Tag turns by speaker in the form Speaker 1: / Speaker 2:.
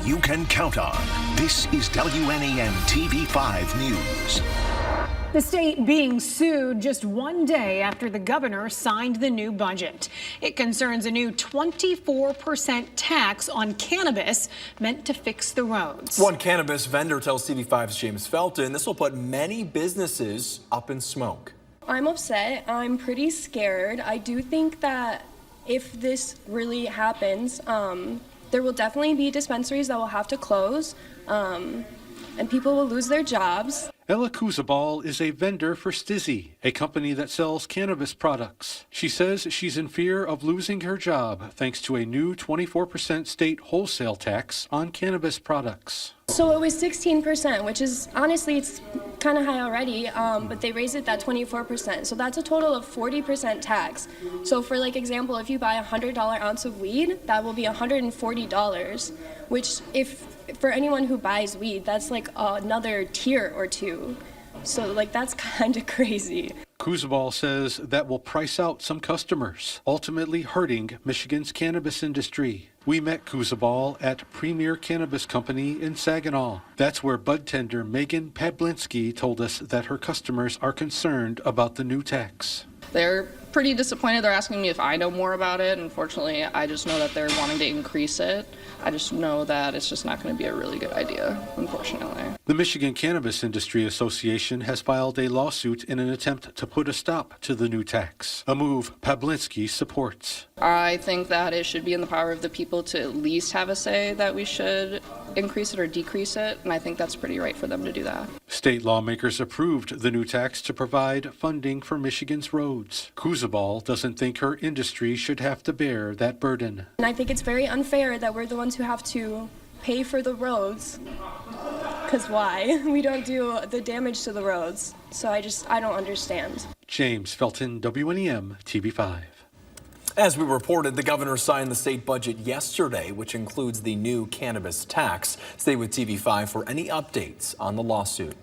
Speaker 1: you can count on. This is WNAM TV5 News.
Speaker 2: The state being sued just one day after the governor signed the new budget. It concerns a new 24% tax on cannabis meant to fix the roads.
Speaker 3: One cannabis vendor tells TV5's James Felton this will put many businesses up in smoke.
Speaker 4: I'm upset. I'm pretty scared. I do think that if this really happens, there will definitely be dispensaries that will have to close, and people will lose their jobs.
Speaker 5: Ella Kuzabal is a vendor for Stizzy, a company that sells cannabis products. She says she's in fear of losing her job thanks to a new 24% state wholesale tax on cannabis products.
Speaker 4: So it was 16%, which is honestly, it's kind of high already, but they raised it that 24%. So that's a total of 40% tax. So for example, if you buy a $100 ounce of weed, that will be $140, which for anyone who buys weed, that's like another tier or two. So that's kind of crazy.
Speaker 5: Kuzabal says that will price out some customers, ultimately hurting Michigan's cannabis industry. We met Kuzabal at Premier Cannabis Company in Saginaw. That's where bud tender Megan Pablinski told us that her customers are concerned about the new tax.
Speaker 6: They're pretty disappointed. They're asking me if I know more about it. Unfortunately, I just know that they're wanting to increase it. I just know that it's just not going to be a really good idea, unfortunately.
Speaker 5: The Michigan Cannabis Industry Association has filed a lawsuit in an attempt to put a stop to the new tax, a move Pablinski supports.
Speaker 6: I think that it should be in the power of the people to at least have a say that we should increase it or decrease it, and I think that's pretty right for them to do that.
Speaker 5: State lawmakers approved the new tax to provide funding for Michigan's roads. Kuzabal doesn't think her industry should have to bear that burden.
Speaker 4: And I think it's very unfair that we're the ones who have to pay for the roads, because why? We don't do the damage to the roads. So I don't understand.
Speaker 5: James Felton, WNEM TV5.
Speaker 3: As we reported, the governor signed the state budget yesterday, which includes the new cannabis tax. Stay with TV5 for any updates on the lawsuit.